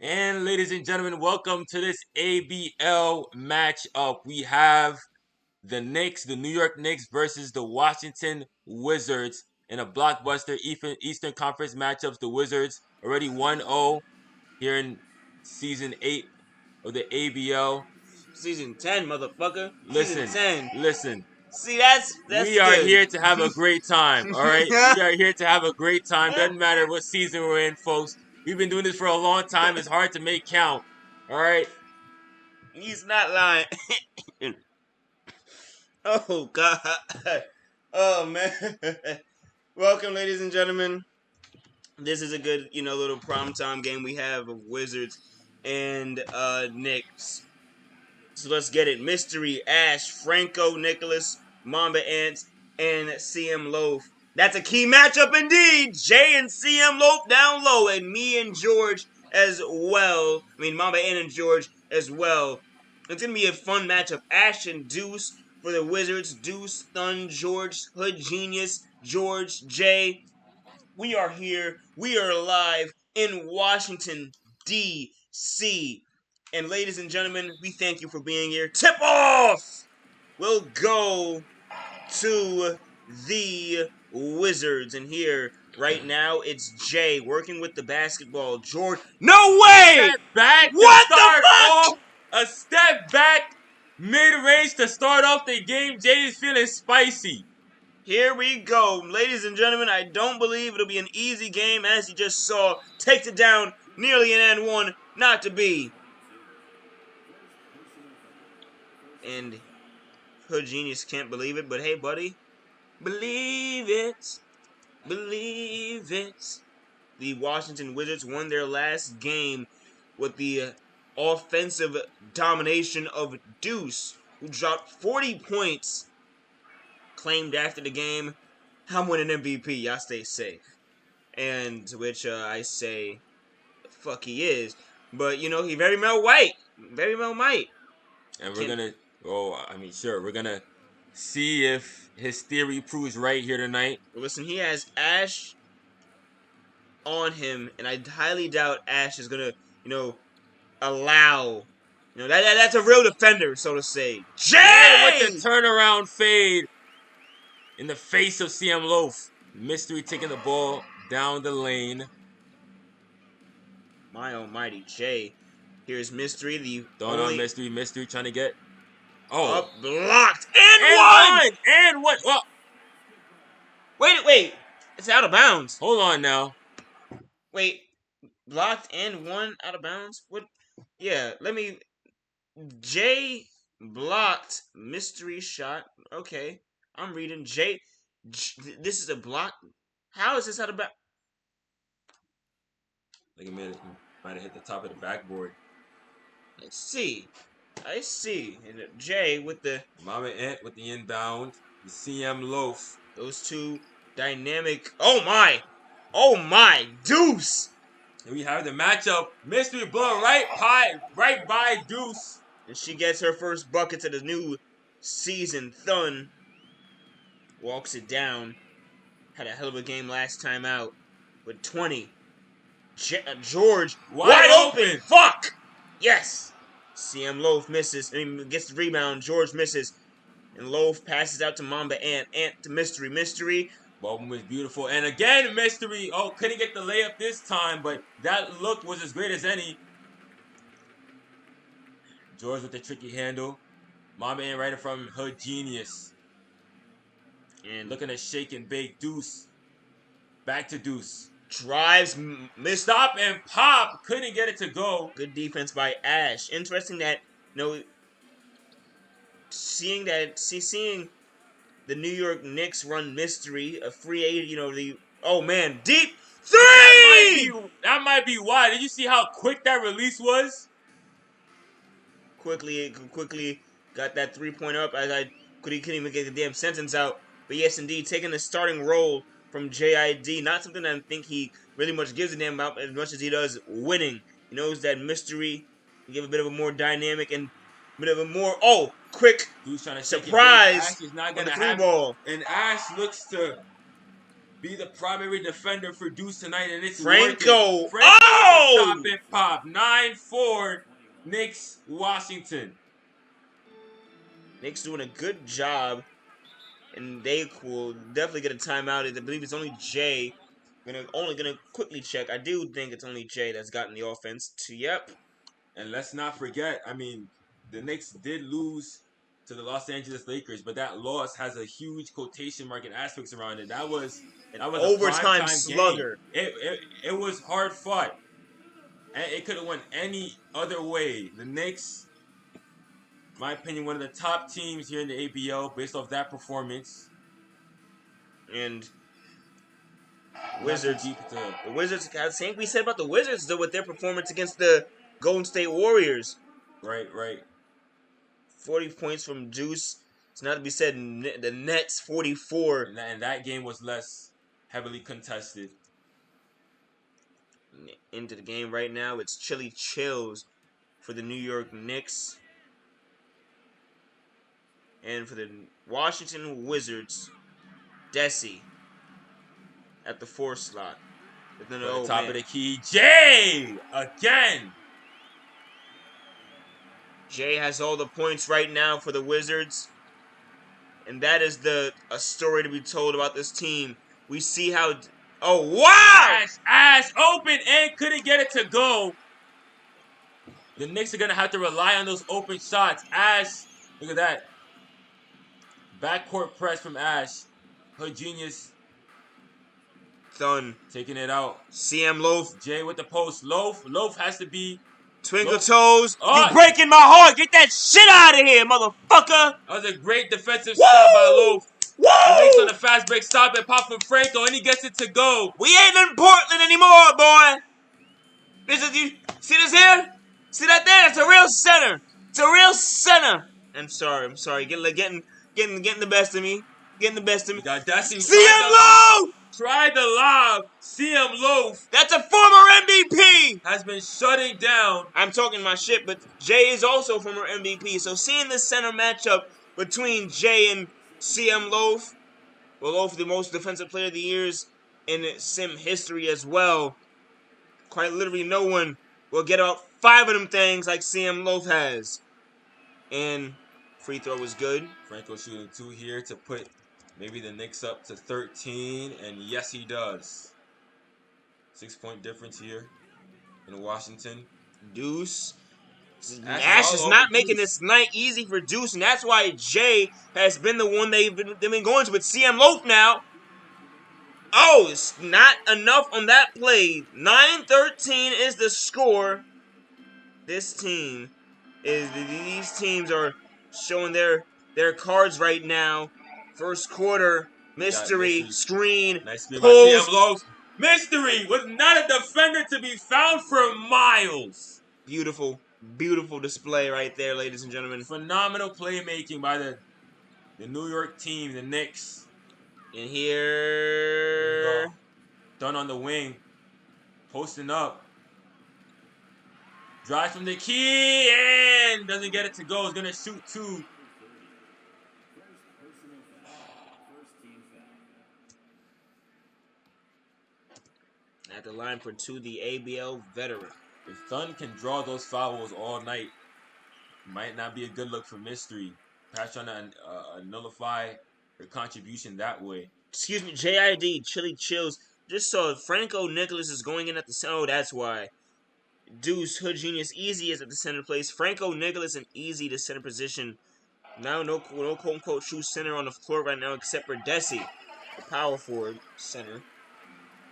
And ladies and gentlemen, welcome to this ABL matchup. We have the Knicks, the New York Knicks versus the Washington Wizards in a blockbuster Eastern Conference matchups. The Wizards already 1-0 here in season 8 of the ABL. Season 10, motherfucker. Season Listen, 10. listen. See, that's We are good. here to have a great time, all right? We are here to have a great time. Doesn't matter what season we're in, folks. We've been doing this for a long time. It's hard to make count, all right? He's not lying. Oh, God. Oh, man. Welcome, ladies and gentlemen. This is a good, little primetime game we have of Wizards and Knicks. So let's get it. Mystery, Ash, Franco, Nicholas, Mamba Ants, and CM Loaf. That's a key matchup indeed. Jay and CM Loaf down low, and me and George as well. Mamba Ant and George as well. It's going to be a fun matchup. Ash and Deuce for the Wizards. Deuce, Thun, George, Hood Genius, George, Jay. We are here. We are live in Washington, D.C. And ladies and gentlemen, we thank you for being here. Tip off! We'll go to the Wizards. And here, right now, it's Jay working with the basketball. George. No way! Step back to What the start fuck? off. A step back mid-range to start off the game. Jay is feeling spicy. Here we go. Ladies and gentlemen, I don't believe it'll be an easy game, as you just saw. Takes it down, nearly an and one, not to be. And Hood Genius can't believe it, but hey, buddy, believe it. Believe it. The Washington Wizards won their last game with the offensive domination of Deuce, who dropped 40 points, claimed after the game, I'm winning MVP, y'all stay safe. And to which I say, fuck he is. But, he very well might. Very well might. And we're going to, sure, we're going to see if his theory proves right here tonight. Listen, he has Ash on him, and I highly doubt Ash is going to, allow... that's a real defender, so to say. Jay with Jay! the turnaround fade in the face of CM Loaf. Mystery taking the ball down the lane. My almighty Jay. Here's Mystery, the Throwing on Mystery. Mystery trying to get... Oh. Up, blocked, and one! And one! Well, Wait. It's out of bounds. hold on now. Wait. Blocked and one out of bounds? What? Yeah, Jay blocked Mystery shot. Okay. I'm reading. This is a block. How is this out of bounds? Like it might have hit the top of the backboard. I see. And Jay with the... Mama Ant with the inbound. The CM Loaf. Those two dynamic... Oh my! Deuce! And we have the matchup. Mystery blown right by Deuce. And she gets her first bucket to the new season. Thun walks it down. Had a hell of a game last time out with 20. George wide open. Fuck! Yes! CM Loaf misses. Gets the rebound. George misses. And Loaf passes out to Mamba Ant. Ant to Mystery. Mystery. Bowman was beautiful. And again, Mystery. Oh, couldn't get the layup this time, but that look was as great as any. George with the tricky handle. Mamba Ant right in front of him. Hood Genius. And looking at shake and bake. Deuce. Back to Deuce. Drives, missed. Stop and pop. Couldn't get it to go. Good defense by Ash. Interesting that, seeing the New York Knicks run Mystery, a free agent, oh man, deep three! That might be why. Did you see how quick that release was? Quickly got that 3-point up as I couldn't even get the damn sentence out. But yes, indeed, taking the starting role from JID, not something that I think he really much gives a damn about as much as he does winning. He knows that Mystery can give a bit of a more dynamic and a bit of a more, quick Dude's trying to surprise Ash is not on gonna the three ball. And Ash looks to be the primary defender for Deuce tonight, and it's working. Franco. Franco with the stop Oh! and pop. 9-4, Knicks, Washington. Knicks doing a good job, and they will definitely get a timeout. I believe it's only Jay. Only gonna quickly check. I do think it's only Jay that's gotten the offense. Yep. And let's not forget, I mean, the Knicks did lose to the Los Angeles Lakers, but that loss has a huge quotation mark and asterisks around it. An That was a prime overtime time game. slugger. It was hard fought. And it could have went any other way. The Knicks, my opinion, one of the top teams here in the ABL based off that performance. And Wizards. Wizards. The Wizards, same we said about the Wizards, though, with their performance against the Golden State Warriors. Right. 40 points from Deuce. It's not to be said, the Nets, 44. And that game was less heavily contested. Into the game right now, it's Chili Chills for the New York Knicks. And for the Washington Wizards, Desi at the 4 slot. At the top of the key, Jay again. Jay has all the points right now for the Wizards. And that is a story to be told about this team. We see how... Oh, wow! Ash open and couldn't get it to go. The Knicks are going to have to rely on those open shots. Ash, look at that. Backcourt press from Ash. Hood Genius. Thun. Taking it out. CM Loaf. Jay with the post. Loaf has to be... Twinkle Toes. Oh. You breaking my heart. Get that shit out of here, motherfucker. That was a great defensive stop by Loaf. Woo! The Knicks on the fast break stop and pop from Franco, and he gets it to go. We ain't in Portland anymore, boy. You see this here? See that there? It's a real center. It's a real center. I'm sorry. Getting the best of me. Getting the best of me. Got Desi. CM Loaf! Tried the lob. CM Loaf. That's a former MVP. Has been shutting down. I'm talking my shit, but Jay is also former MVP. So seeing this center matchup between Jay and CM Loaf, well, Loaf the most defensive player of the years in sim history as well. Quite literally, no one will get out 5 of them things like CM Loaf has. And free throw was good. Franco shooting 2 here to put maybe the Knicks up to 13, and yes, he does. 6-point difference here in Washington. Deuce. Ash is not making this night easy for Deuce, and that's why Jay has been the one they've been going to with CM Loaf now. Oh, it's not enough on that play. 9-13 is the score. These teams are showing their cards right now. First quarter, mystery, screen, nice screen by pulls. CM Loaf. Mystery was not a defender to be found for miles. Beautiful display right there, ladies and gentlemen. Phenomenal playmaking by the New York team, the Knicks. And here... Done on the wing. Posting up. Drives from the key and doesn't get it to go. Is going to shoot 2. At the line for 2, the ABL veteran. If Thun can draw those fouls all night, might not be a good look for Mystery. Perhaps trying to nullify her contribution that way. Excuse me, JID, Chili Chills. Just saw Franco Nicholas is going in at the center. Oh, that's why. Deuce, Hood Genius, Easy is at the center place. Franco Nicholas and Easy to center position. Now no quote-unquote true center on the floor right now except for Desi, the power forward center.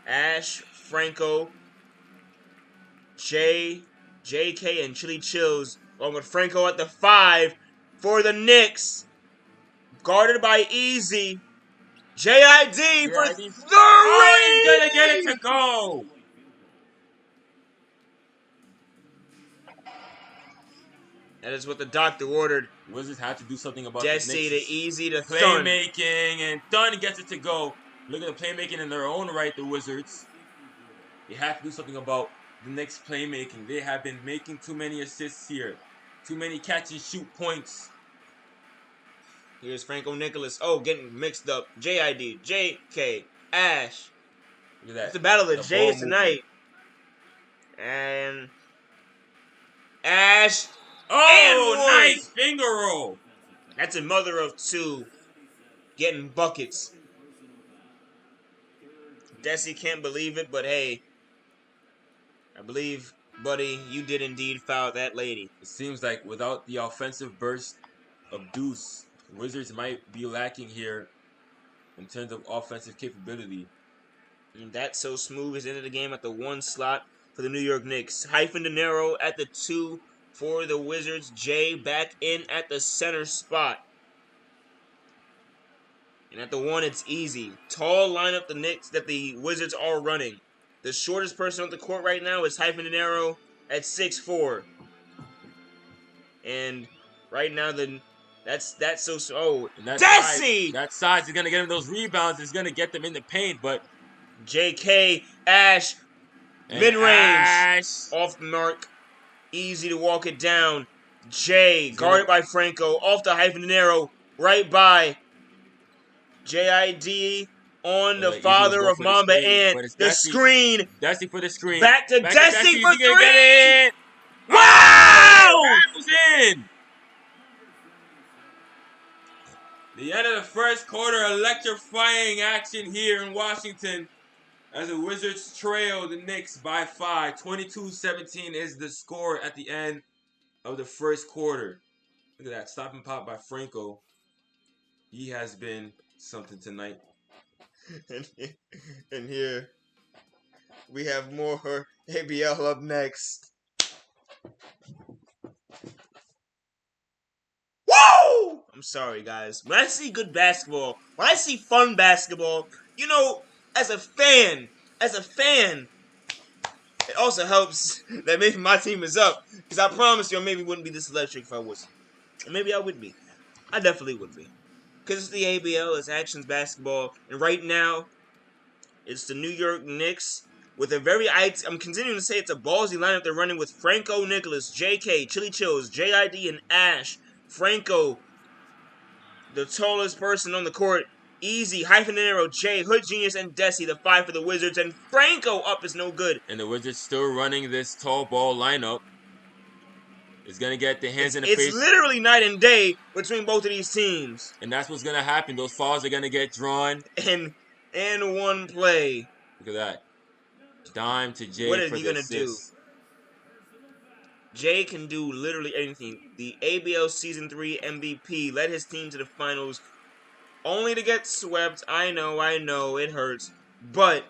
Ash, Franco, JK, and Chili Chills, along with Franco at the 5 for the Knicks. Guarded by Easy. JID for 3! Oh, he's going to get it to go! That is what the doctor ordered. Wizards have to do something about Desi to Easy to Thun. Playmaking, and Thun gets it to go. Look at the playmaking in their own right, the Wizards. They have to do something about the Knicks' playmaking. They have been making too many assists here. Too many catch-and-shoot points. Here's Franco Nicholas. Oh, getting mixed up. JID, JK, Ash. Look at that. It's the battle of The the ball Jays movement. tonight. And Ash and Oh, one. nice finger roll. That's a mother of two getting buckets. Desi can't believe it, but hey, I believe, buddy, you did indeed foul that lady. It seems like without the offensive burst of Deuce, Wizards might be lacking here in terms of offensive capability. And that's so smooth is into the game at the 1 slot for the New York Knicks. Hyphen De Niro at the 2 for the Wizards. Jay back in at the center spot. And at the 1, it's easy. Tall lineup the Knicks that the Wizards are running. The shortest person on the court right now is Hyphen De Niro at 6'4". And right now that's so And that Desi! size is gonna get him those rebounds. Is gonna get them in the paint, but JK Ash and mid range Ash. off the mark. Easy to walk it down. Jay, He's guarded gonna by Franco, off the Hyphen De Niro, right by JID on the Easy to father go of for the Mamba screen, and but it's the Desi. screen. Desi for the screen. Back to Back to Desi Desi. Is for he gonna get 3! it? Oh, Wow! it rattles in. The end of the first quarter, electrifying action here in Washington as the Wizards trail the Knicks by 5. 22-17 is the score at the end of the first quarter. Look at that. Stop and pop by Franco. He has been something tonight. And here we have more ABL up next. Woo! I'm sorry, guys. When I see good basketball, when I see fun basketball, you know, as a fan, it also helps that maybe my team is up. Because I promise you, I maybe wouldn't be this electric if I wasn't. And maybe I would be. I definitely would be. Because it's the ABL, it's actions basketball. And right now, it's the New York Knicks with a very, I'm continuing to say it's a ballsy lineup they're running with Franco, Nicholas, JK, Chili Chills, JID, and Ash. Franco, the tallest person on the court. Easy, Hyphen Arrow, Jay, Hood Genius, and Desi, the 5 for the Wizards. And Franco up is no good. And the Wizards still running this tall ball lineup. It's going to get the hands in the It's face. literally night and day between both of these teams. And that's what's going to happen. Those fouls are going to get drawn. And one play. Look at that. Dime to Jay What is for he the going to do? assist. Jay can do literally anything. The ABL Season 3 MVP led his team to the finals only to get swept. I know, it hurts. But,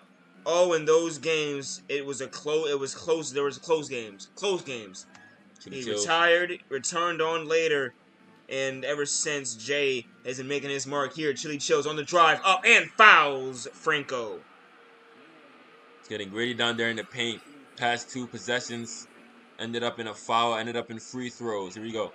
in those games, it was close. There was close games. He retired, returned on later, and ever since, Jay has been making his mark here. Chili Chills on the drive, up, and fouls Franco. It's getting gritty down there in the paint. Past 2 possessions ended up in a foul, ended up in free throws. Here we go.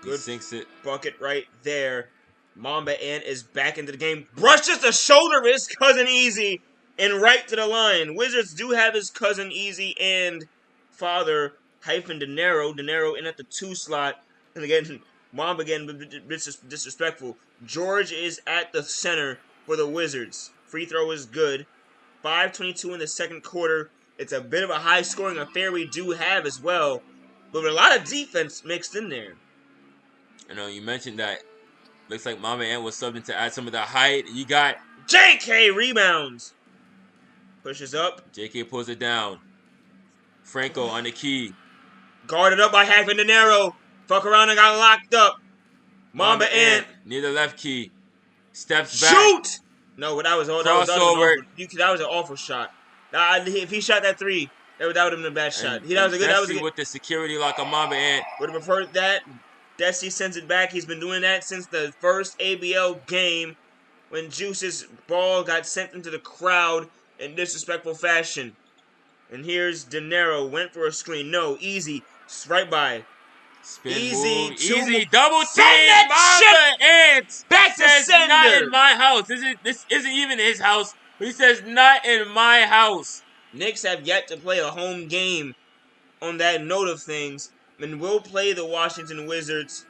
He sinks it. Bucket right there. Mamba Ant is back into the game. Brushes the shoulder of his cousin Easy and right to the line. Wizards do have his cousin Easy and father Hyphen De Niro. De Niro in at the 2 slot. And again, Mamba again disrespectful. George is at the center for the Wizards. Free throw is good. 5:22 in the second quarter. It's a bit of a high-scoring affair we do have as well. But with a lot of defense mixed in there. You know, you mentioned that. Looks like Mama Ant was subbing to add some of the height. You got JK rebounds. Pushes up. JK pulls it down. Franco on the key. Guarded up by Hyphen De Niro. Fuck around and got locked up. Mamba Ant near the left key. Steps back. Shoot! No, that was crossover. That was an awful shot. If he shot that 3, that would have been a bad shot. That was a good. With the security lock on Mamba Ant. Would have preferred that. Desi sends it back. He's been doing that since the first ABL game when Juice's ball got sent into the crowd in disrespectful fashion. And here's De Niro. Went for a screen. No, Easy. Right by. Spin Easy. Move. Easy. Double team. Mamba Ant. Back says, to sender. Not in my house. This isn't even his house. He says, not in my house. Knicks have yet to play a home game on that note of things. And will play the Washington Wizards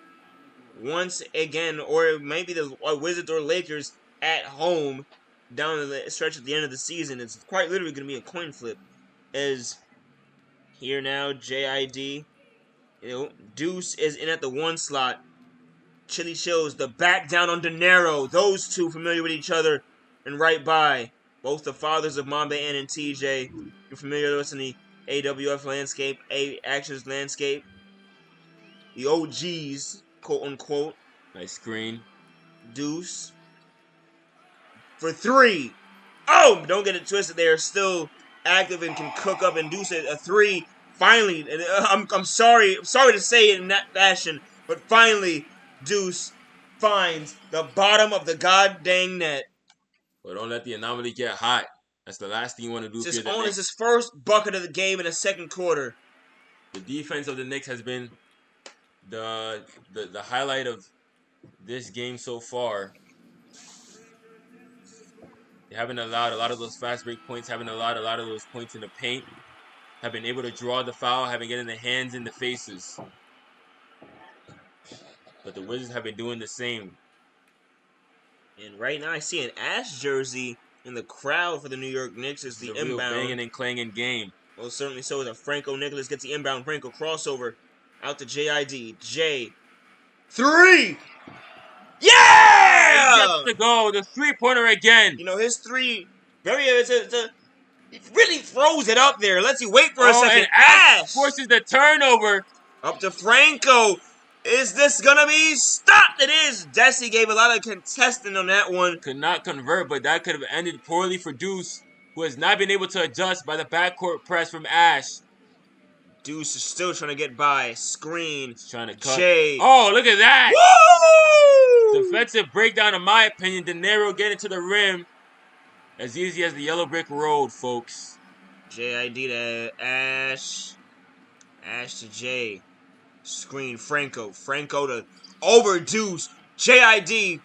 once again, or maybe the Wizards or Lakers at home down the stretch at the end of the season, it's quite literally going to be a coin flip. As here now, JID, Deuce is in at the 1 slot. Chili Chills, the back down on Dinero. Those two familiar with each other and right by. Both the fathers of Mamba N and TJ. You're familiar with us in the AWF landscape, Actions landscape. The OGs, quote unquote. Nice screen. Deuce for 3. Oh, don't get it twisted. They are still active and can cook up and Deuce a 3. Finally, and I'm sorry to say it in that fashion, but finally, Deuce finds the bottom of the goddamn net. But don't let the anomaly get hot. That's the last thing you want to do if you're the It's Knicks. his first bucket of the game in the second quarter. The defense of the Knicks has been the highlight of this game so far. They haven't allowed a lot of those fast break points, haven't allowed a lot of those points in the paint, have been able to draw the foul, haven't getting the hands in the faces. But the Wizards have been doing the same. And right now I see an Ash jersey in the crowd for the New York Knicks as the It's a real inbound. banging and clanging game. Well, certainly so. As a Franco Nicholas gets the inbound. Franco crossover out to JID. J. 3! Yeah! He gets to go. The 3-pointer again. You know, his 3, he really throws it up there. Lets you wait for a second. And Ash forces the turnover. Up to Franco. Is this gonna be stopped? It is. Desi gave a lot of contesting on that one. Could not convert, but that could have ended poorly for Deuce, who has not been able to adjust by the backcourt press from Ash. Deuce is still trying to get by. Screen. He's trying to cut. Jay. Oh, look at that. Woo! Defensive breakdown, in my opinion. Dinero getting to the rim. As easy as the yellow brick road, folks. JID to Ash. Ash to Jay. Screen Franco. Franco to over Deuce. JID.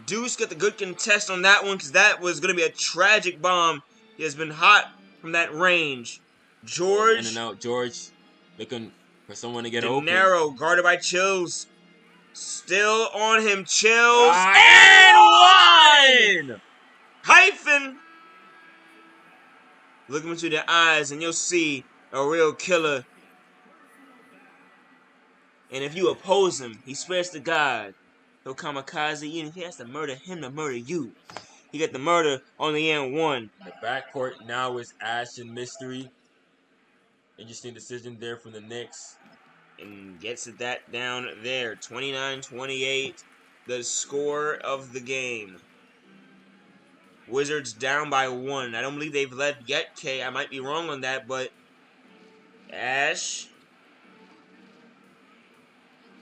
Deuce got the good contest on that one because that was going to be a tragic bomb. He has been hot from that range. George. In and out. George looking for someone to get open. Dinero guarded by Chills. Still on him. Chills. And one! Hyphen. Look him into the eyes and you'll see a real killer. And if you oppose him, he swears to God, he'll kamikaze you. And he has to murder him to murder you. He got the murder on the end 1. The backcourt now is Ash and Mystery. Interesting decision there from the Knicks. And gets it that down there. 29-28, the score of the game. Wizards down by 1. I don't believe they've led yet, K. I might be wrong on that, but Ash.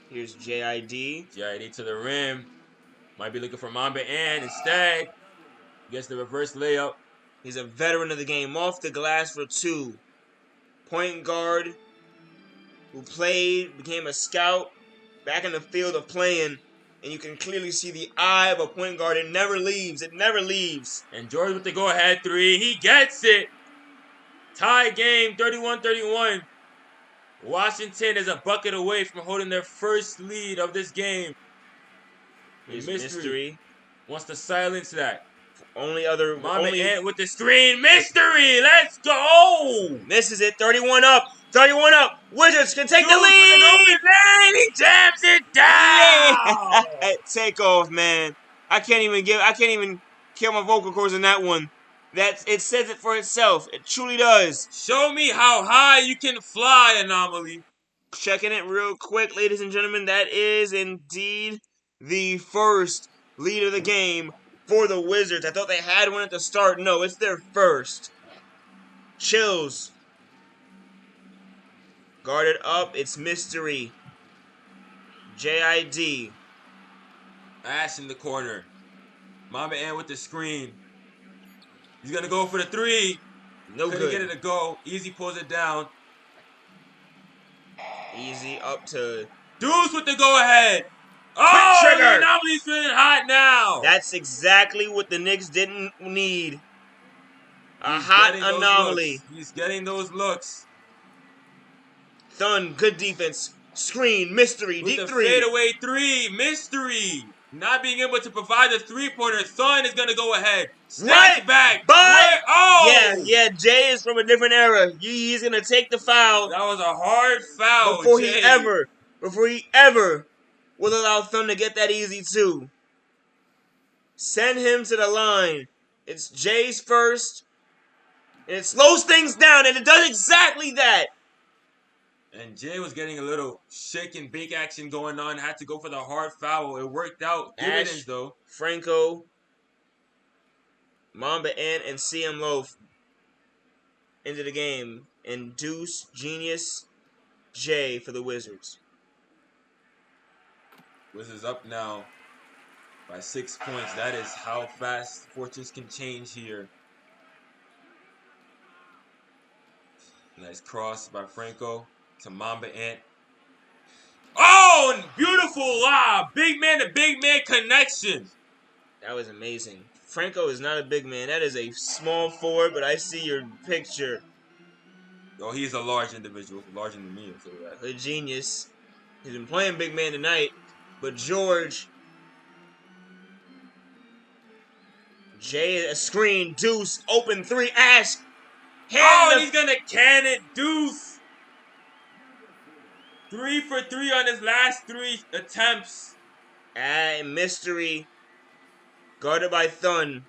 Here's JID. JID to the rim. Might be looking for Mamba and instead gets the reverse layup. He's a veteran of the game. Off the glass for 2. Point guard who became a scout, back in the field of playing, and you can clearly see the eye of a point guard. It never leaves. It never leaves. And George with the go-ahead 3. He gets it. Tie game, 31-31. Washington is a bucket away from holding their first lead of this game. Mystery wants to silence that. Only other Mama Ant with the screen. Mystery, let's go. Misses it. 31 up. 31 up. Wizards can take the lead. He jams it down. Take off, man. I can't even kill my vocal cords in that one. It says it for itself. It truly does. Show me how high you can fly, Anomaly. Checking it real quick, ladies and gentlemen. That is indeed the first lead of the game for the Wizards. I thought they had one at the start. No, it's their first. Chills. Guarded up. It's Mystery. JID. Ash in the corner. Mamba Ant with the screen. He's going to go for the 3. No Couldn't good. get it to go. Easy pulls it down. Easy up to Deuce with the go-ahead. Oh, trigger. the Anomaly's feeling hot now. That's exactly what the Knicks didn't need. A hot Anomaly. He's getting those looks. Thun, good defense. Screen, Mystery, With deep the 3. fadeaway 3, Mystery. Not being able to provide the 3-pointer. Thun is going to go ahead. Snatch back. But Where? Oh! yeah, Jay is from a different era. He's gonna take the foul That was a hard foul, before he Jay. ever will allow Thun to get that easy too. Send him to the line. It's Jay's first, and it slows things down, and it does exactly that. And Jay was getting a little shake and bake action going on. Had to go for the hard foul. It worked out. Dividends, Ash, though. Franco, Mamba Ant, and CM Loaf into the game. And Deuce, Genius, Jay for the Wizards. Wizards up now by 6 points. That is how fast fortunes can change here. Nice cross by Franco to Mamba Ant. Oh, and beautiful lob. Big man to big man connection. That was amazing. Franco is not a big man. That is a small forward, but I see your picture. Oh, he's a large individual. Larger than me, I'll tell you that. A genius. He's been playing big man tonight, but George. Jay, a screen. Deuce, open three. Ash. Oh, and he's going to can it. Deuce. 3 for 3 on his last 3 attempts. Mystery. Guarded by Thun.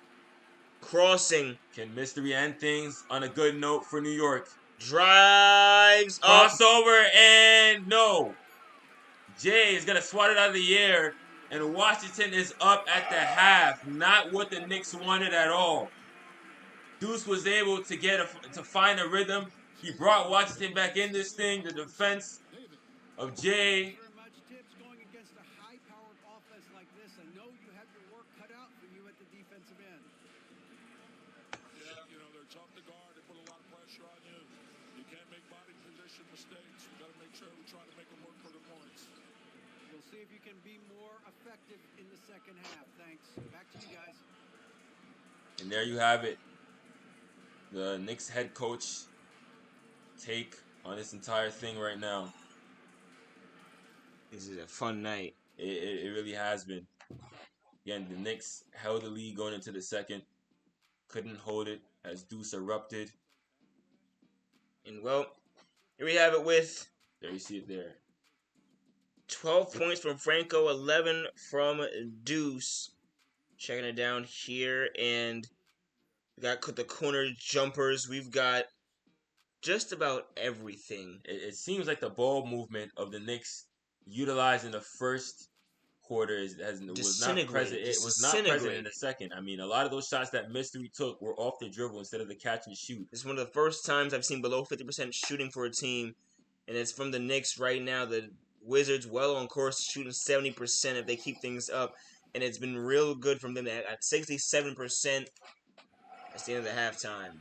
Crossing. Can Mystery end things on a good note for New York? Drives up. Crossover and no. Jay is going to swat it out of the air. And Washington is up at the half. Not what the Knicks wanted at all. Deuce was able to to find a rhythm. He brought Washington back in this thing. The defense of Jay. Going against a high-powered offense like this, I know you have your work cut out for you at the defensive end. Yeah, they're tough to guard. They put a lot of pressure on you. You can't make body position mistakes. We got to make sure we try to make them work for the points. We'll see if you can be more effective in the second half. Thanks. Back to you guys. And there you have it. The Knicks head coach take on this entire thing right now. This is a fun night. It really has been. Again, the Knicks held the lead going into the second. Couldn't hold it as Deuce erupted. And well, here we have it with There you see it there. 12 points from Franco, 11 from Deuce. Checking it down here, and we got the corner jumpers. We've got just about everything. It seems like the ball movement of the Knicks utilized in the first quarter was not present. It was not present in the second. I mean, a lot of those shots that Mystery took were off the dribble instead of the catch and shoot. This is one of the first times I've seen below 50% shooting for a team, and it's from the Knicks right now. The Wizards well on course, shooting 70% if they keep things up, and it's been real good from them at 67% at the end of the halftime.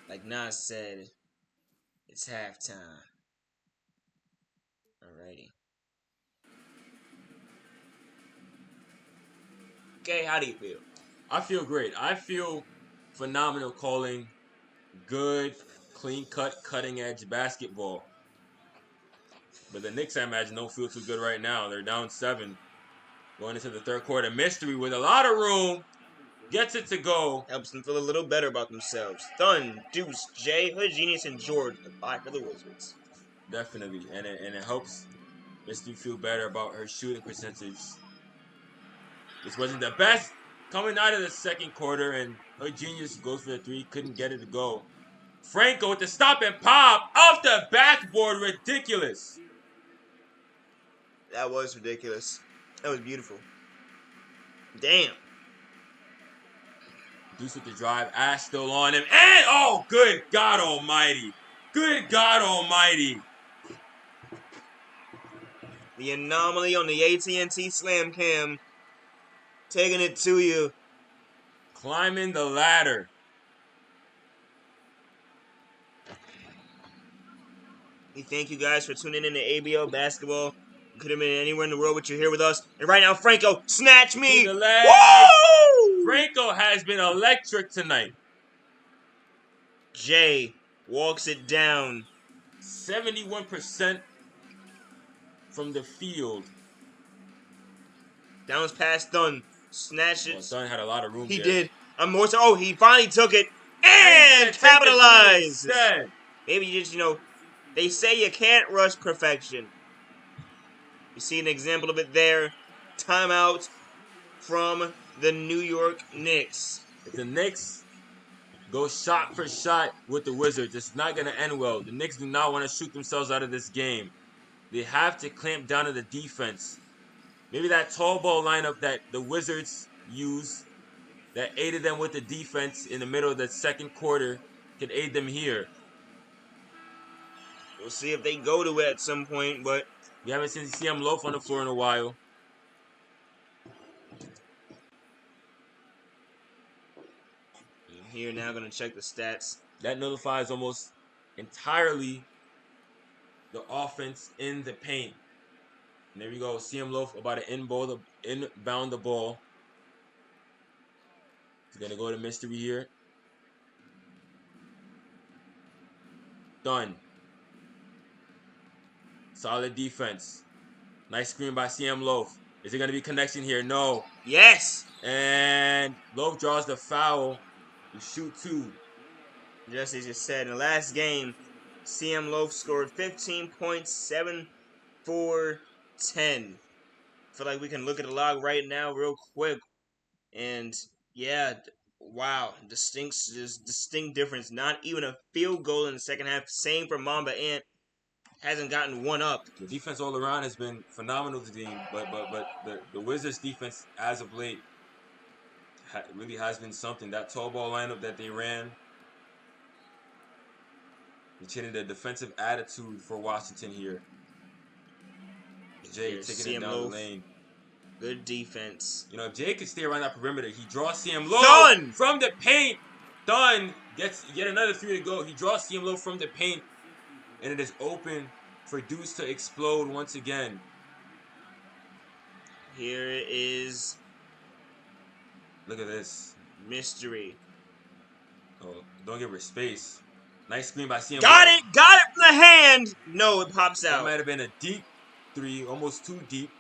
Like Nas said, it's halftime. Alrighty. Okay, how do you feel? I feel great. I feel phenomenal calling good, clean-cut, cutting-edge basketball. But the Knicks, I imagine, don't feel too good right now. They're down 7 going into the third quarter. Mystery with a lot of room. Gets it to go. Helps them feel a little better about themselves. Thun, Deuce, Jay, Hood Genius, and George, the buy for the Wizards. Definitely. And it helps Mystery feel better about her shooting percentage. This wasn't the best coming out of the second quarter, and Hood Genius goes for the 3. Couldn't get it to go. Franco with the stop and pop off the backboard. Ridiculous. That was ridiculous. That was beautiful. Damn. Deuce with the drive. Ash still on him. And, oh, good God almighty. Good God almighty. The anomaly on the AT&T Slam Cam. Taking it to you. Climbing the ladder. We thank you guys for tuning in to ABL Basketball. You could have been anywhere in the world, but you're here with us. And right now, Franco, snatch me. The legs. Woo! Franco has been electric tonight. Jay walks it down. 71% from the field. Downs past Thun. snatched Well, it. Dunn had a lot of room He there. did. He finally took it And and take the three capitalized. instead. Maybe you just, they say you can't rush perfection. You see an example of it there. Timeout from the New York Knicks. If the Knicks go shot for shot with the Wizards, it's not going to end well. The Knicks do not want to shoot themselves out of this game. They have to clamp down on the defense. Maybe that tall ball lineup that the Wizards use that aided them with the defense in the middle of the second quarter can aid them here. We'll see if they go to it at some point, but We haven't seen CM Loaf on the floor in a while. here now going to check the stats. That nullifies almost entirely the offense in the paint. And there we go. CM Loaf about to inbound the ball. He's going to go to mystery here. Done. Solid defense. Nice screen by CM Loaf. Is it going to be connection here? No. Yes! And Loaf draws the foul to shoot two. Just as you said, in the last game, CM Loaf scored 15 points, 7 for 10. I feel like we can look at the log right now real quick. And yeah, wow, distinct difference. Not even a field goal in the second half. Same for Mamba Ant. Hasn't gotten one up. The defense all around has been phenomenal to the team, but the Wizards defense as of late really has been something. That tall ball lineup that they ran, they changed the defensive attitude for Washington here. Jay Here's taking it CM down Loaf. the lane. Good defense. If Jay could stay around that perimeter, he draws CM Low Done! from the paint. Done. Gets yet another three to go. He draws CM Low from the paint, and it is open for Deuce to explode once again. Here is Look at this. mystery. Oh, don't give her space. Nice screen by CM Got Low. it! Got it from the hand! No, it pops That out. might have been a deep three, almost too deep.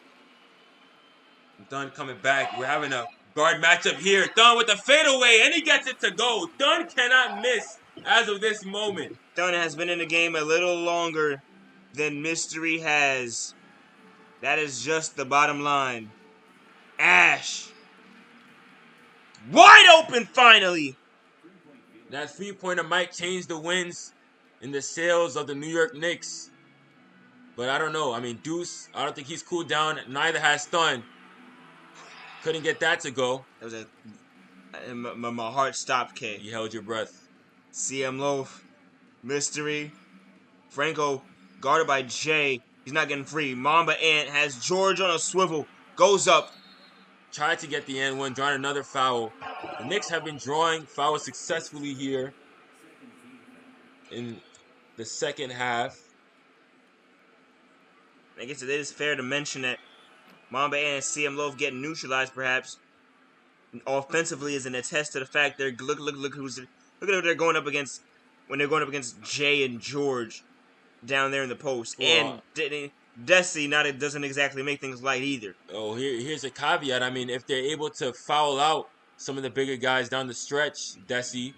Dunn coming back. We're having a guard matchup here. Dunn with the fadeaway, and he gets it to go. Dunn cannot miss as of this moment. Dunn has been in the game a little longer than Mystery has. That is just the bottom line. Ash. Wide open finally. That three-pointer might change the wins in the sales of the New York Knicks. But I don't know. I mean, Deuce, I don't think he's cooled down. Neither has Dunn. Couldn't get that to go. That was my heart stopped, K. You held your breath. CM Loaf. Mystery. Franco guarded by Jay. He's not getting free. Mamba Ant has George on a swivel. Goes up. Tried to get the end one, drawing another foul. The Knicks have been drawing fouls successfully here in the second half. I guess it is fair to mention that Mamba Ant and CM Loaf getting neutralized, perhaps offensively, is an attest to the fact they're look at who they're going up against when they're going up against Jay and George down there in the post. Well, And Desi doesn't exactly make things light either. Oh, here's a caveat. I mean, if they're able to foul out some of the bigger guys down the stretch, Desi,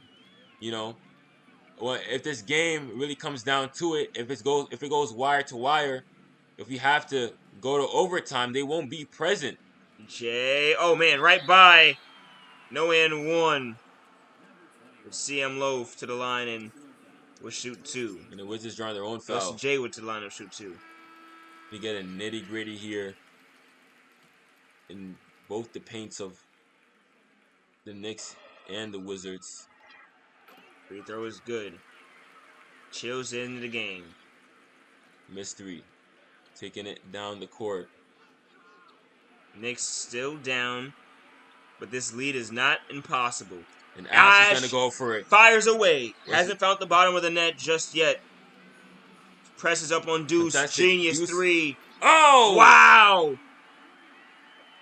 well, if this game really comes down to it, if it goes wire to wire, if we have to go to overtime, they won't be present. Jay, oh man, right by. No and one. With CM Loaf to the line and will shoot two. And the Wizards drawing their own Plus foul. Jay would to the line and shoot two. We get a nitty-gritty here in both the paints of the Knicks and the Wizards. Free throw is good. Chills into the game. Mystery taking it down the court. Knicks still down, but this lead is not impossible. And Ash is going to go for it. Fires away. Hasn't found the bottom of the net just yet. Presses up on Deuce. Fantastic. Genius Deuce. three. Oh! Wow!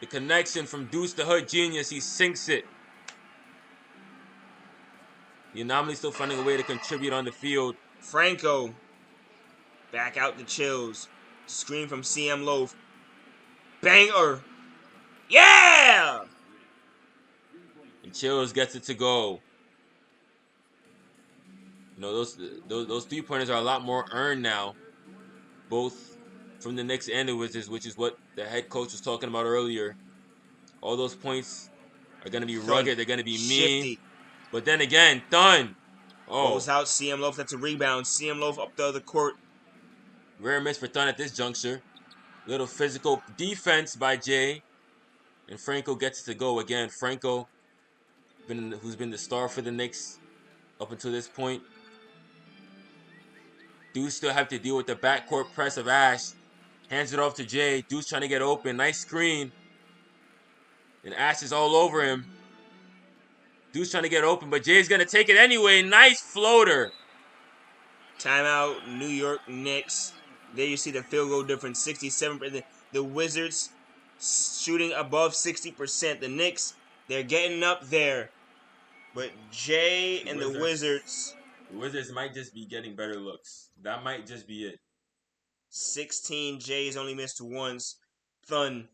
The connection from Deuce to Hood Genius. He sinks it. The anomaly still finding a way to contribute on the field. Franco. Back out to Chills. Screen from CM Loaf. Banger. Yeah! Chills gets it to go. You know, those 3-pointers are a lot more earned now, both from the Knicks and the Wizards, which is what the head coach was talking about earlier. All those points are gonna be Thun. rugged. They're gonna be mean. Shifty. But then again, Thun. Goes Oh, out. CM Loaf. That's a rebound. CM Loaf up the other court. rare miss for Thun at this juncture. Little physical defense by Jay. And Franco gets it to go again. Franco, who's been the star for the Knicks up until this point. Deuce still have to deal with the backcourt press of Ash. Hands it off to Jay. Deuce trying to get open. Nice screen. And Ash is all over him. Deuce trying to get open, but Jay's going to take it anyway. Nice floater. Timeout. New York Knicks. There you see the field goal difference. 67%. The Wizards shooting above 60%. The Knicks, they're getting up there. But Jay and the Wizards, The Wizards might just be getting better looks. That might just be it. 16. Jay's only missed once. Thun,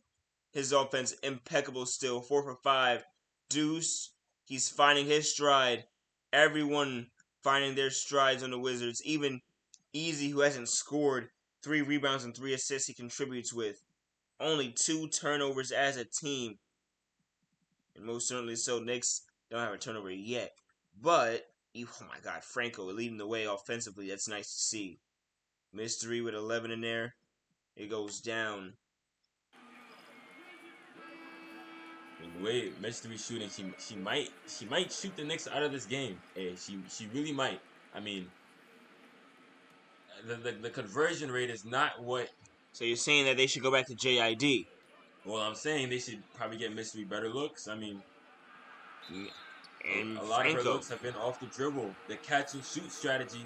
his offense impeccable still. 4 for 5. Deuce, he's finding his stride. Everyone finding their strides on the Wizards. Even Easy, who hasn't scored, 3 rebounds and 3 assists he contributes with. Only 2 turnovers as a team. And most certainly so, Knicks don't have a turnover yet. But, oh my God, Franco leading the way offensively. That's nice to see. Mystery with 11 in there. It goes down. The way Mystery shooting, she might shoot the Knicks out of this game. Hey, she really might. I mean, the conversion rate is not what. So you're saying that they should go back to JID? Well, I'm saying they should probably get Mystery better looks. I mean, And a lot of her Franco. looks have been off the dribble. The catch and shoot strategy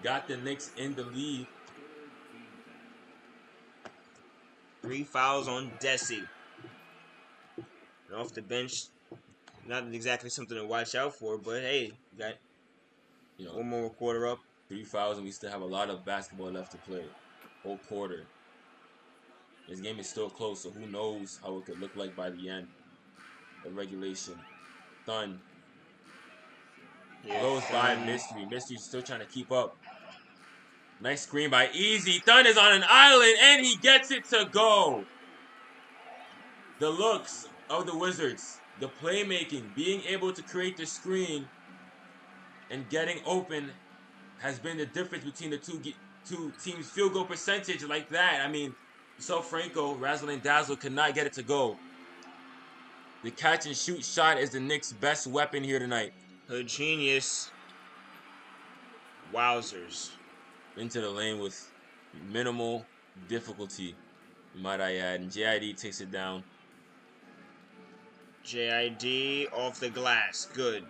got the Knicks in the lead. 3 fouls on Desi. And off the bench, not exactly something to watch out for, but hey, you got one more quarter up. 3 fouls, and we still have a lot of basketball left to play. Whole quarter. This game is still close, so who knows how it could look like by the end of regulation. Thun. Blows by Mystery. Mystery's still trying to keep up. Nice screen by Easy. Thun is on an island, and he gets it to go. The looks of the Wizards, the playmaking, being able to create the screen and getting open has been the difference between the two teams' field goal percentage like that. I mean, you saw Franco, razzle and dazzle, could not get it to go. The catch and shoot shot is the Knicks' best weapon here tonight. Her genius. Wowzers. Into the lane with minimal difficulty, might I add. And JID takes it down. JID off the glass. Good.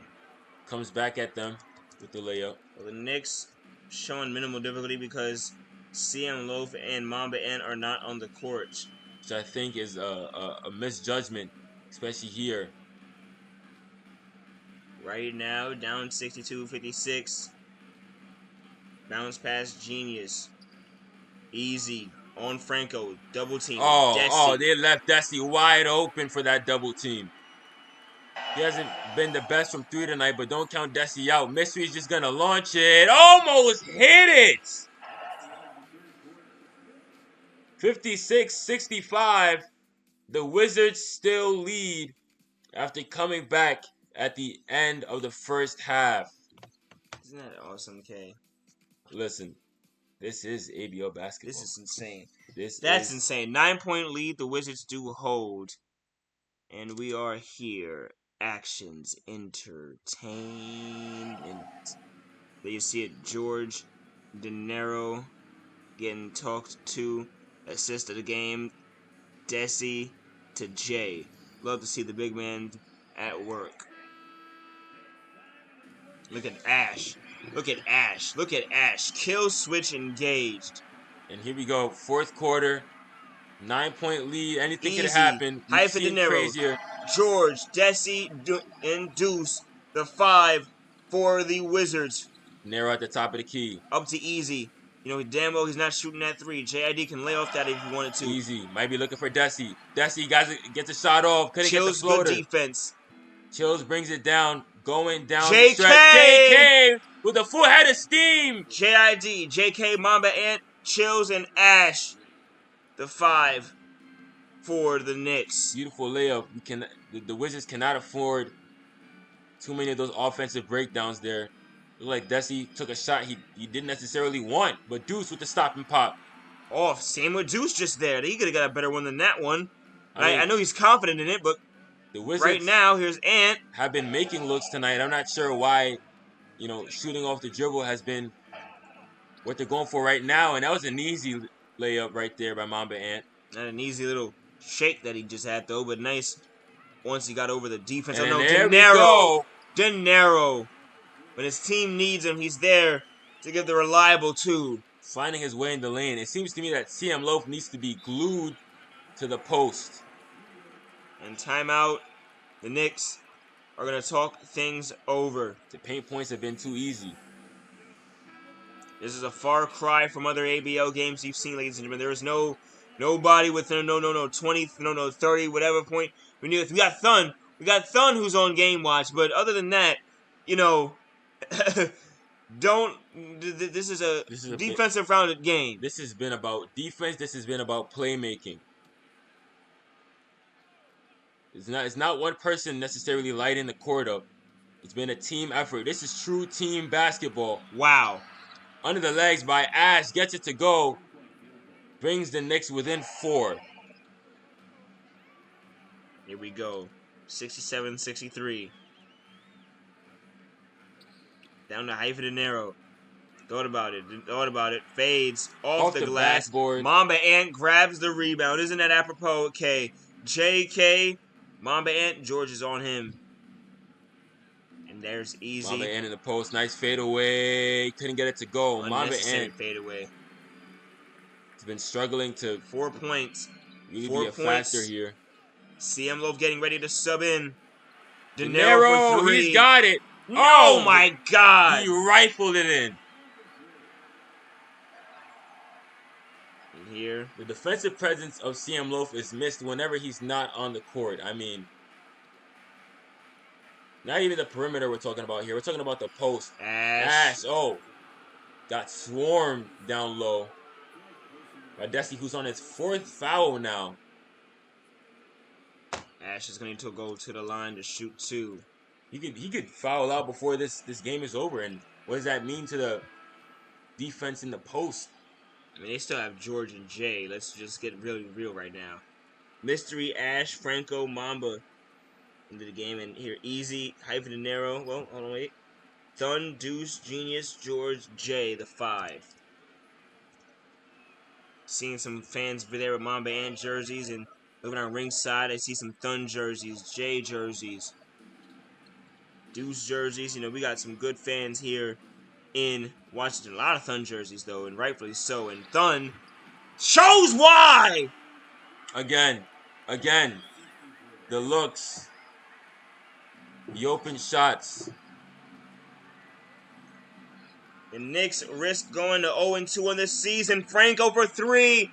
Comes back at them with the layup. Well, the Knicks showing minimal difficulty because CM Loaf and Mamba N are not on the court. Which I think is a misjudgment, especially here. Right now, down 62-56. Bounce pass, genius. Easy on Franco. Double team. They left Desi wide open for that double team. He hasn't been the best from 3 tonight, but don't count Desi out. Mystery's just going to launch it. Almost hit it! 56-65. The Wizards still lead after coming back at the end of the first half. Isn't that awesome, Kay? Listen, this is ABL basketball. This is insane. That's insane. 9-point lead. The Wizards do hold. And we are here. Actions, entertainment. There you see it. George De Niro getting talked to. Assist of the game. Desi to Jay. Love to see the big man at work. Look at Ash. Look at Ash. Look at Ash. Kill switch engaged. And here we go. Fourth quarter. 9-point lead. Anything could Easy. happen. High for De Niro. Crazier. George, Desi, and Deuce. The 5 for the Wizards. Nero at the top of the key. Up to Easy. You know, damn well he's not shooting that 3. JID can lay off that if he wanted to. Easy. Might be looking for Desi. Desi gets a shot off. Couldn't Chills get the floater. good defense. Chills brings it down, going down the stretch. JK! JK with a full head of steam. JID, JK, Mamba Ant, Chills, and Ash. The 5 for the Knicks. Beautiful layup. The Wizards cannot afford too many of those offensive breakdowns there. Looked like Desi took a shot he didn't necessarily want, but Deuce with the stop and pop. Oh, same with Deuce just there. He could have got a better one than that one. I I know he's confident in it, but The Wizards right now, here's Ant. have been making looks tonight. I'm not sure why, shooting off the dribble has been what they're going for right now, and that was an easy layup right there by Mamba Ant. Not an easy little shake that he just had, though, but nice once he got over the defense. And oh, no, there we De go. Niro. When his team needs him, he's there to give the reliable 2. Finding his way in the lane. It seems to me that CM Loaf needs to be glued to the post. And timeout. The Knicks are going to talk things over. The paint points have been too easy. This is a far cry from other ABL games you've seen, ladies and gentlemen. There is nobody with 20, 30, whatever point. We got Thun. We got Thun who's on game watch, but other than that, this is a defensive rounded game. This has been about defense. This has been about playmaking. It's not one person necessarily lighting the court up. It's been a team effort. This is true team basketball. Wow. Under the legs by Ash, gets it to go. Brings the Knicks within 4. Here we go. 67-63. Down to Hyphen and Narrow. Thought about it. Fades off the glass. Backboard. Mamba Ant grabs the rebound. Isn't that apropos? Okay. JK. Mamba Ant. George is on him. And there's easy. Mamba Ant in the post. Nice fadeaway. Couldn't get it to go. Mamba Ant fadeaway. He's been struggling to 4 points. really be a factor here. CM Loaf getting ready to sub in. De Niro, for 3. He's got it. Oh my God. He rifled it in. And here. The defensive presence of CM Loaf is missed whenever he's not on the court. I mean, not even the perimeter we're talking about here. We're talking about the post. Ash. Got swarmed down low by Desi, who's on his 4th foul now. Ash is going to go to the line to shoot 2. He could foul out before this game is over. And what does that mean to the defense in the post? I mean, they still have George and Jay. Let's just get really real right now. Mystery, Ash, Franco, Mamba into the game. And here, Easy, Hyphen and Narrow. Well, hold on, wait. Thun, Deuce, Genius, George, Jay, the 5. Seeing some fans over there with Mamba Ant jerseys. And looking on ringside, I see some Thun jerseys, Jay jerseys, Deuce jerseys. We got some good fans here in Washington. A lot of Thun jerseys, though, and rightfully so. And Thun shows why! Again. The looks. The open shots. The Knicks risk going to 0-2 on this season. Franco for 3.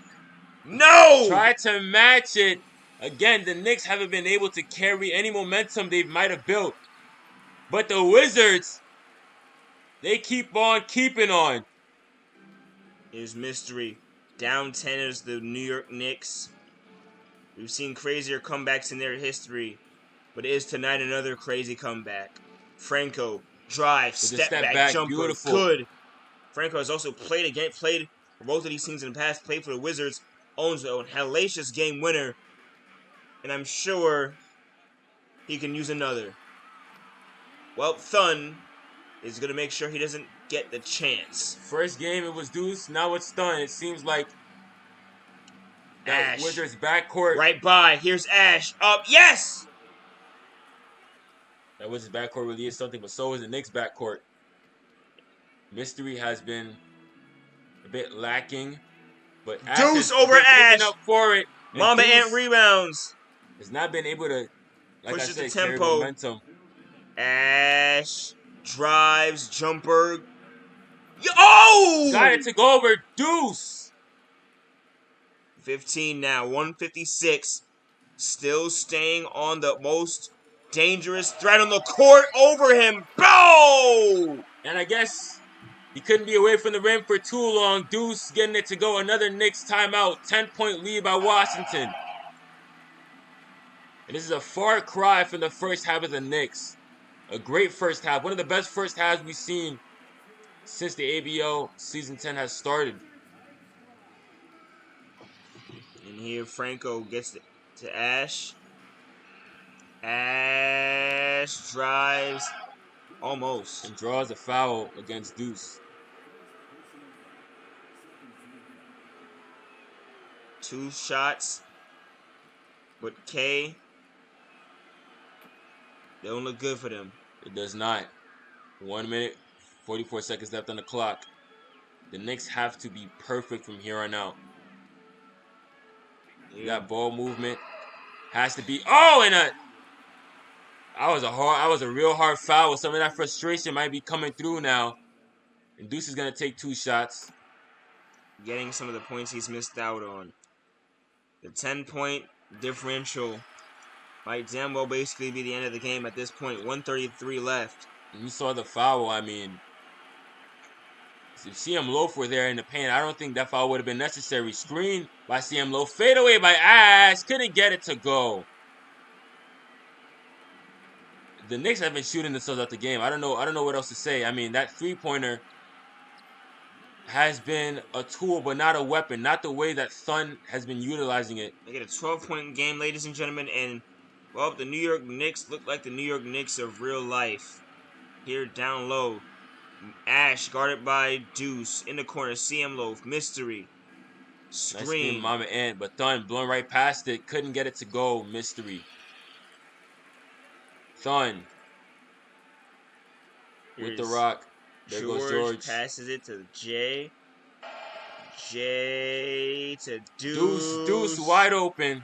No! Try to match it. Again, the Knicks haven't been able to carry any momentum they might have built. But the Wizards, they keep on keeping on. Here's Mystery. Down 10 is the New York Knicks. We've seen crazier comebacks in their history, but is tonight another crazy comeback. Franco, drive, step back jumper, beautiful. Good. Franco has also played for both of these teams in the past, played for the Wizards, owns a hellacious game winner, and I'm sure he can use another. Well, Thun is going to make sure he doesn't get the chance. First game it was Deuce, now it's Thun. It seems like that Ash. Wizards backcourt. Right by. Here's Ash. Up. Yes! That Wizards backcourt really is something, but so is the Knicks backcourt. Mystery has been a bit lacking, but Deuce over Ash. Up for it. Mamba Ant rebounds. Has not been able to, like Pushes I said, the carry tempo. momentum. Ash drives, jumper. Oh! Got it to go over Deuce. 15 now, 156. Still staying on the most Dangerous threat on the court over him. Boom! And I guess he couldn't be away from the rim for too long. Deuce getting it to go. Another Knicks timeout. 10-point lead by Washington. And this is a far cry from the first half of the Knicks. A great first half. One of the best first halves we've seen since the ABL Season 10 has started. And here Franco gets to Ash. Ash drives almost. And draws a foul against Deuce. 2 shots. But K, they don't look good for them. It does not. 1 minute, 44 seconds left on the clock. The Knicks have to be perfect from here on out. That ball movement has to be. Oh, and that was a real hard foul. Some of that frustration might be coming through now. And Deuce is gonna take 2 shots. Getting some of the points he's missed out on. The 10-point differential might damn well basically be the end of the game at this point. 1:33 left. And you saw the foul. I mean, if CM Loaf were there in the paint, I don't think that foul would have been necessary. Screen by CM Loaf. Fade away by Ash. Couldn't get it to go. The Knicks have been shooting themselves out the game. I don't know what else to say. I mean, that 3-pointer has been a tool, but not a weapon. Not the way that Thun has been utilizing it. They get a 12-point game, ladies and gentlemen, and, well, the New York Knicks look like the New York Knicks of real life. Here, down low, Ash guarded by Deuce. In the corner, CM Loaf, Mystery. Nice screen, Screen. Mama Ant, but Thun blowing right past it. Couldn't get it to go. Mystery. Thun with the rock. There goes George. Passes it to Jay. Jay to Deuce wide open.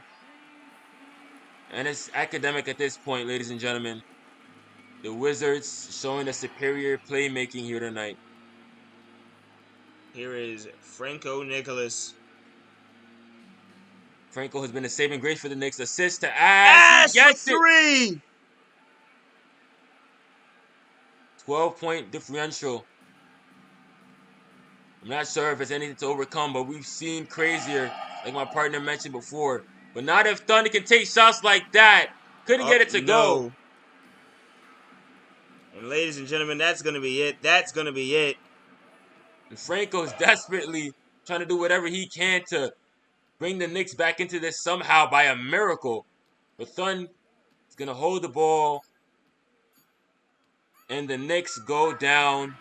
And it's academic at this point, ladies and gentlemen. The Wizards showing a superior playmaking here tonight. Here is Franco Nicholas. Franco has been a saving grace for the Knicks. Assist to Ash. He gets for 3! 12-point differential. I'm not sure if it's anything to overcome, but we've seen crazier, like my partner mentioned before. But not if Thunder can take shots like that. Couldn't get it to go. And ladies and gentlemen, that's going to be it. That's going to be it. And Franco's desperately trying to do whatever he can to bring the Knicks back into this somehow by a miracle. But Thun is going to hold the ball. And the Knicks go down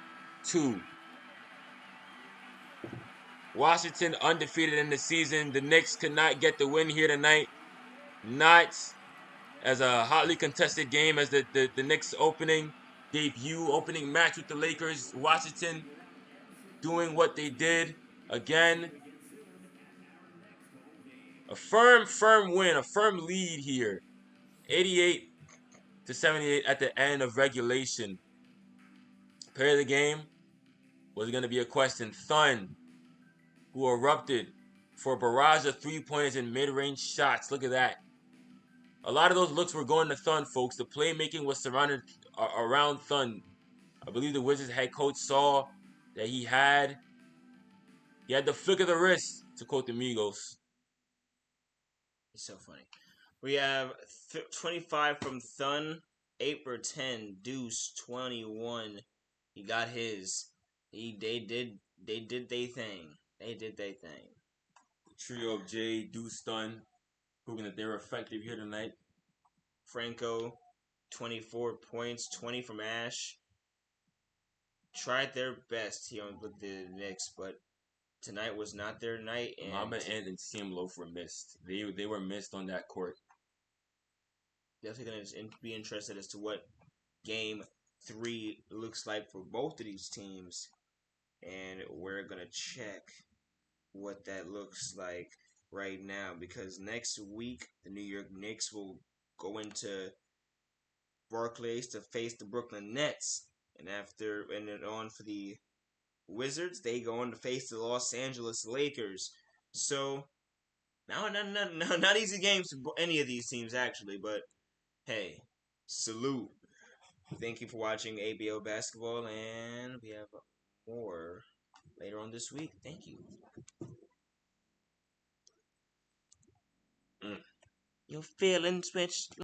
2. Washington undefeated in the season. The Knicks could not get the win here tonight. Not as a hotly contested game as the Knicks opening match with the Lakers. Washington doing what they did again. A firm win, a firm lead here. 88-78 at the end of regulation. Player of the game was going to be a question. Thun, who erupted for a barrage of 3-pointers and mid-range shots. Look at that. A lot of those looks were going to Thun, folks. The playmaking was surrounded around Thun. I believe the Wizards head coach saw that he had the flick of the wrist, to quote the Migos. It's so funny. We have 25 from Thun, 8 for 10. Deuce 21. He got his. They did their thing. They did their thing. The trio of Jay, Deuce, Thun, proving that they're effective here tonight. Franco, 24 points, 20 from Ash. Tried their best here with the Knicks, but tonight was not their night. And Mama and CM Loaf were missed. They were missed on that court. Definitely going to be interested as to what Game 3 looks like for both of these teams. And we're going to check what that looks like right now. Because next week, the New York Knicks will go into Barclays to face the Brooklyn Nets. And then on for the Wizards, they go on to face the Los Angeles Lakers. So, not easy games for any of these teams, actually. But, hey, Salute. Thank you for watching ABL basketball, and we have more later on this week. Thank you. Your feelings switch.